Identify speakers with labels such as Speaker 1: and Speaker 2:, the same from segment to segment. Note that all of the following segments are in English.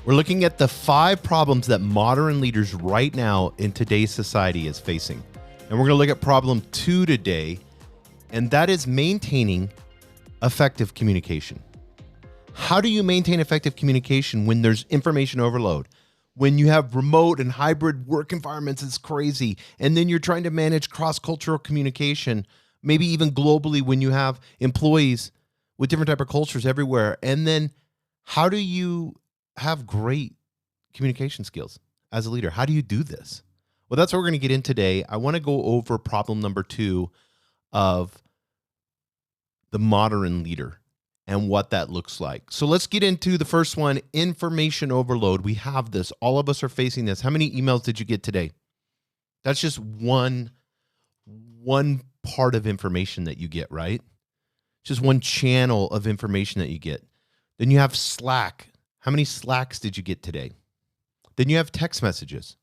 Speaker 1: We're looking at the 5 problems that modern leaders right now in today's society is facing. And we're going to look at problem 2 today, and that is maintaining effective communication. How do you maintain effective communication when there's information overload? When you have remote and hybrid work environments, it's crazy. And then you're trying to manage cross-cultural communication, maybe even globally when you have employees with different type of cultures everywhere. And then how do you have great communication skills as a leader? How do you do this? Well, that's what we're going to get in today. I want to go over problem number 2 of the modern leader and what that looks like. So let's get into the first one, information overload. We have this. All of us are facing this. How many emails did you get today? That's just one part of information that you get, right? Just one channel of information that you get. Then you have Slack. How many Slacks did you get today? Then you have text messages.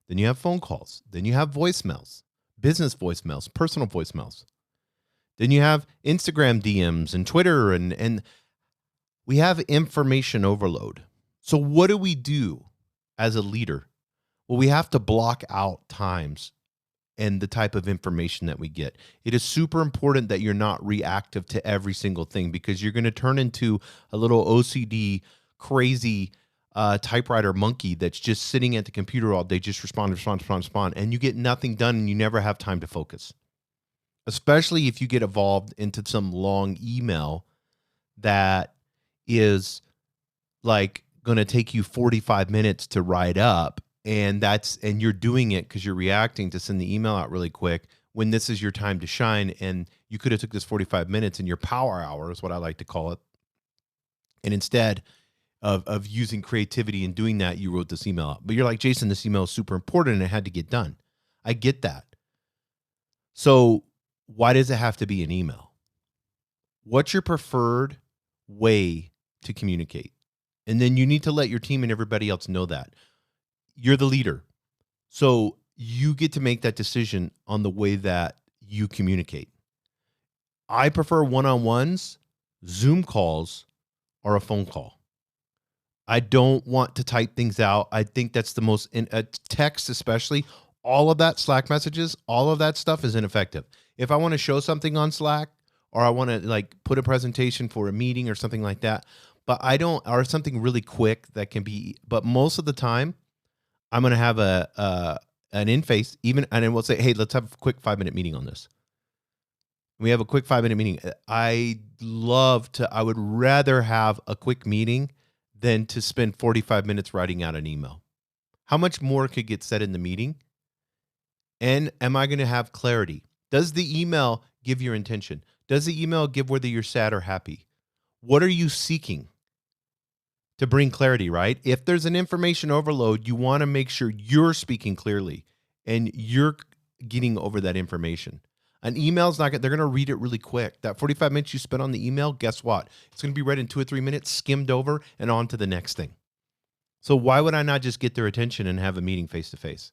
Speaker 1: Then you have phone calls. Then you have voicemails, business voicemails, personal voicemails. Then you have Instagram DMs and Twitter, and we have information overload. So what do we do as a leader? Well, we have to block out times and the type of information that we get. It is super important that you're not reactive to every single thing, because you're going to turn into a little OCD, crazy typewriter monkey that's just sitting at the computer all day, just respond, and you get nothing done and you never have time to focus. Especially if you get involved into some long email that is like going to take you 45 minutes to write up, and you're doing it because you're reacting to send the email out really quick when this is your time to shine, and you could have took this 45 minutes in your power hour is what I like to call it. And instead of using creativity and doing that, you wrote this email out. But you're like, Jason, this email is super important and it had to get done. I get that. So why does it have to be an email? What's your preferred way to communicate? And then you need to let your team and everybody else know that. You're the leader. So you get to make that decision on the way that you communicate. I prefer one-on-ones, Zoom calls, or a phone call. I don't want to type things out. I think that's the most, in a text especially, all of that, Slack messages, all of that stuff is ineffective. If I want to show something on Slack, or I want to like put a presentation for a meeting or something like that, but I don't, or something really quick that can be, but most of the time I'm going to have an in-face even, and then we'll say, hey, let's have a quick 5-minute meeting on this. We have a quick 5-minute meeting. I would rather have a quick meeting than to spend 45 minutes writing out an email. How much more could get said in the meeting? And am I going to have clarity? Does the email give your intention? Does the email give whether you're sad or happy? What are you seeking to bring clarity, right? If there's an information overload, you want to make sure you're speaking clearly and you're getting over that information. An email's not, they're going to read it really quick. That 45 minutes you spent on the email, guess what? It's going to be read in 2 or 3 minutes, skimmed over, and on to the next thing. So why would I not just get their attention and have a meeting face to face?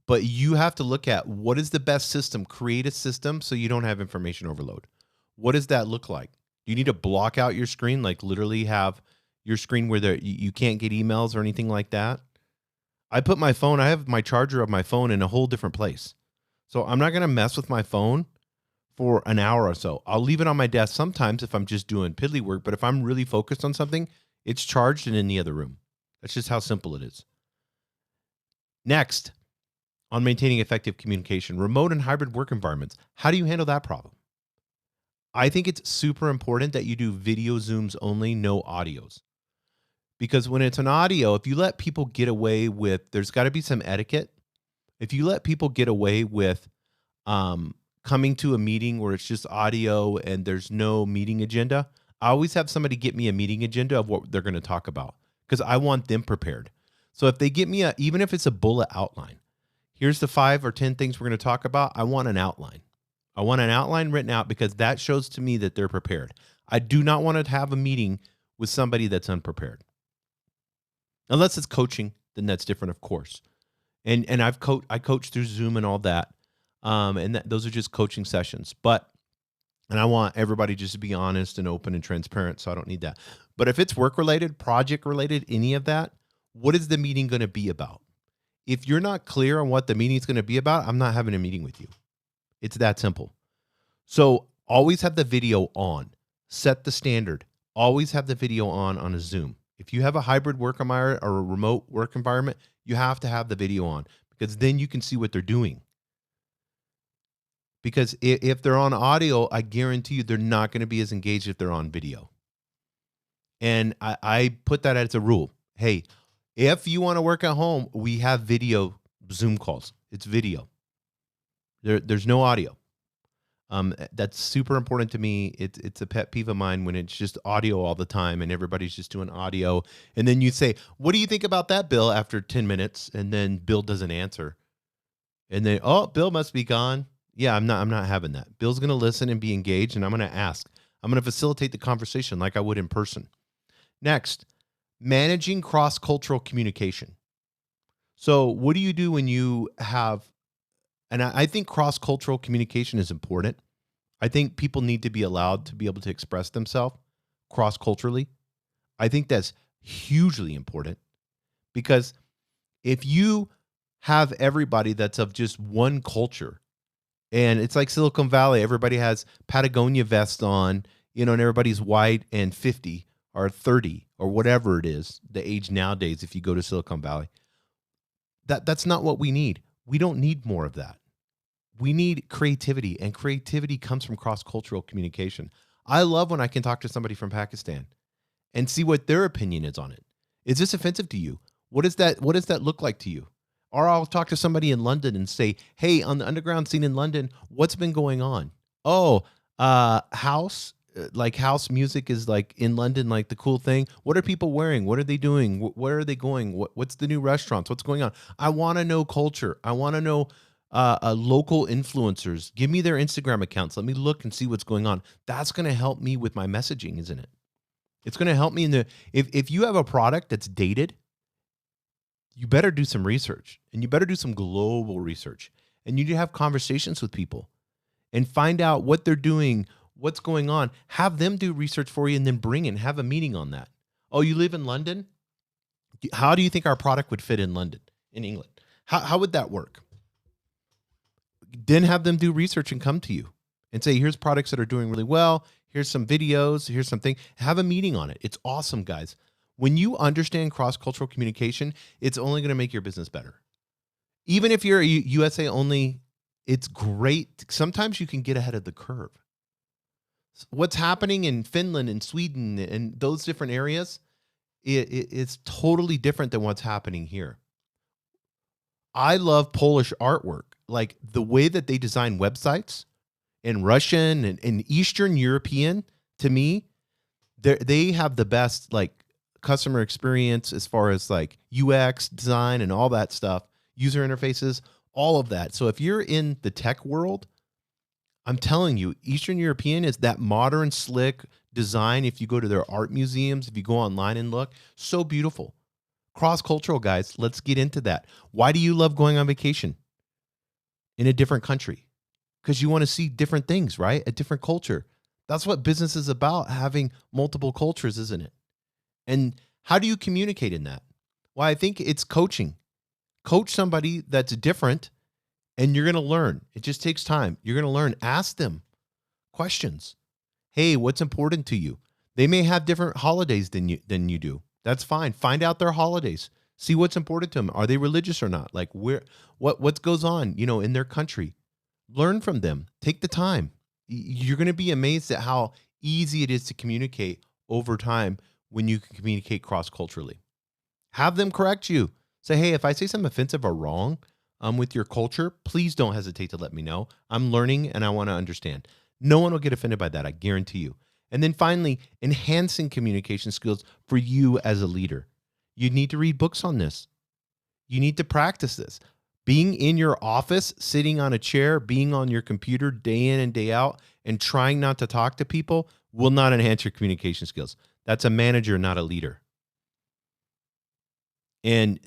Speaker 1: But you have to look at what is the best system. Create a system so you don't have information overload. What does that look like? Do you need to block out your screen, like literally have your screen where you can't get emails or anything like that? I have my charger of my phone in a whole different place. So I'm not going to mess with my phone for an hour or so. I'll leave it on my desk sometimes if I'm just doing piddly work, but if I'm really focused on something, it's charged and in the other room. That's just how simple it is. Next, on maintaining effective communication, remote and hybrid work environments. How do you handle that problem? I think it's super important that you do video Zooms only, no audios. Because when it's an audio, if you let people get away with, there's got to be some etiquette. If you let people get away with coming to a meeting where it's just audio and there's no meeting agenda, I always have somebody get me a meeting agenda of what they're going to talk about, because I want them prepared. So if they get me even if it's a bullet outline, here's the 5 or 10 things we're going to talk about. I want an outline. I want an outline written out because that shows to me that they're prepared. I do not want to have a meeting with somebody that's unprepared. Unless it's coaching, then that's different, of course. And I coach through Zoom and all that. Those are just coaching sessions. But And I want everybody just to be honest and open and transparent. So I don't need that. But if it's work related, project related, any of that, what is the meeting going to be about? If you're not clear on what the meeting is going to be about, I'm not having a meeting with you. It's that simple. So always have the video on. Set the standard. Always have the video on a Zoom. If you have a hybrid work environment or a remote work environment, you have to have the video on because then you can see what they're doing. Because if they're on audio, I guarantee you they're not going to be as engaged if they're on video. And I put that as a rule. Hey, if you want to work at home, we have video Zoom calls. It's video. There's no audio. That's super important to me. It's a pet peeve of mine when it's just audio all the time and everybody's just doing audio. And then you say, "What do you think about that, Bill?" After 10 minutes, and then Bill doesn't answer. And then, "Oh, Bill must be gone." Yeah, I'm not having that. Bill's going to listen and be engaged, and I'm going to ask. I'm going to facilitate the conversation like I would in person. Next, managing cross-cultural communication. So what do you do when you have, and I think cross-cultural communication is important. I think people need to be allowed to be able to express themselves cross-culturally. I think that's hugely important because if you have everybody that's of just one culture, and it's like Silicon Valley, everybody has Patagonia vests on, and everybody's white and 50 or 30 or whatever it is, the age nowadays if you go to Silicon Valley. That's not what we need. We don't need more of that. We need creativity, and creativity comes from cross-cultural communication. I love when I can talk to somebody from Pakistan and see what their opinion is on it. Is this offensive to you? What does that look like to you? Or I'll talk to somebody in London and say, "Hey, on the underground scene in London, what's been going on?" "Oh, house music is like in London, like the cool thing. What are people wearing? What are they doing? Where are they going? What's the new restaurants? What's going on?" I want to know culture. I want to know local influencers. Give me their Instagram accounts. Let me look and see what's going on. That's going to help me with my messaging, isn't it? It's going to help me if you have a product that's dated, you better do some research, and you better do some global research, and you need to have conversations with people and find out what they're doing, what's going on. Have them do research for you and then bring it and have a meeting on that. "Oh, you live in London? How do you think our product would fit in London, in England? How would that work?" Then have them do research and come to you and say, "Here's products that are doing really well. Here's some videos. Here's something." Have a meeting on it. It's awesome, guys. When you understand cross-cultural communication, it's only going to make your business better. Even if you're a USA only, it's great. Sometimes you can get ahead of the curve. What's happening in Finland and Sweden and those different areas, it's totally different than what's happening here. I love Polish artwork, like the way that they design websites in Russian and Eastern European. To me, they have the best customer experience as far as like UX design and all that stuff, user interfaces, all of that. So if you're in the tech world, I'm telling you, Eastern European is that modern, slick design. If you go to their art museums, if you go online and look, so beautiful. Cross-cultural, guys, let's get into that. Why do you love going on vacation in a different country? Because you want to see different things, right? A different culture. That's what business is about, having multiple cultures, isn't it? And how do you communicate in that? Well, I think it's coaching. Coach somebody that's different, and you're going to learn. It just takes time. You're going to learn. Ask them questions. Hey, what's important to you? They may have different holidays than you do. That's fine. Find out their holidays. See what's important to them. Are they religious or not? Like what goes on, in their country. Learn from them. Take the time. You're going to be amazed at how easy it is to communicate over time when you can communicate cross-culturally. Have them correct you. Say, "Hey, if I say something offensive or wrong with your culture, please don't hesitate to let me know. I'm learning and I want to understand." No one will get offended by that, I guarantee you. And then finally, enhancing communication skills for you as a leader. You need to read books on this. You need to practice this. Being in your office, sitting on a chair, being on your computer day in and day out, and trying not to talk to people will not enhance your communication skills. That's a manager, not a leader. And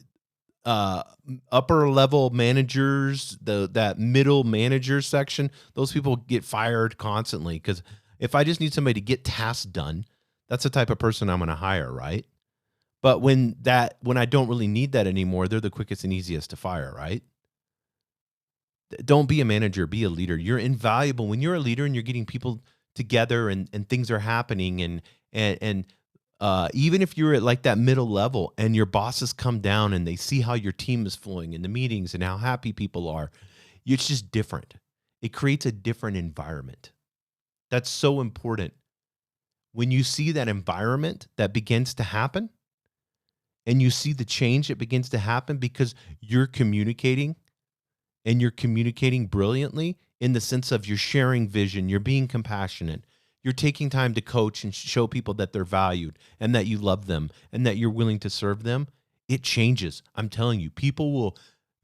Speaker 1: uh upper level managers, that middle manager section, those people get fired constantly because if I just need somebody to get tasks done, that's the type of person I'm going to hire, right? But when I don't really need that anymore, they're the quickest and easiest to fire, right? Don't be a manager, be a leader. You're invaluable when you're a leader and you're getting people together and things are happening and even if you're at like that middle level and your bosses come down and they see how your team is flowing in the meetings and how happy people are, it's just different. It creates a different environment. That's so important. When you see that environment that begins to happen and you see the change that begins to happen because you're communicating and you're communicating brilliantly in the sense of you're sharing vision, you're being compassionate, you're taking time to coach and show people that they're valued and that you love them and that you're willing to serve them, it changes. I'm telling you, people will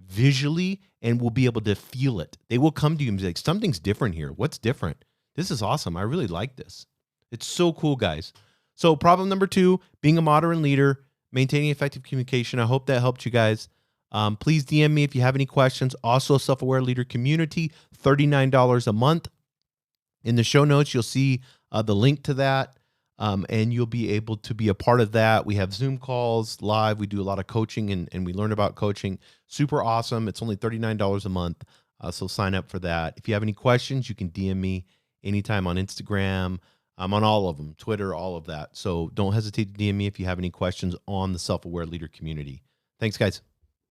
Speaker 1: visually and will be able to feel it. They will come to you and be like, something's different here. What's different? This is awesome. I really like this. It's so cool, guys. So problem number 2, being a modern leader, maintaining effective communication. I hope that helped you guys. Please DM me if you have any questions. Also, Self-Aware Leader Community, $39 a month. In the show notes, you'll see the link to that, and you'll be able to be a part of that. We have Zoom calls live. We do a lot of coaching, and we learn about coaching. Super awesome. It's only $39 a month, so sign up for that. If you have any questions, you can DM me anytime on Instagram. I'm on all of them, Twitter, all of that. So don't hesitate to DM me if you have any questions on the Self-Aware Leader Community. Thanks, guys.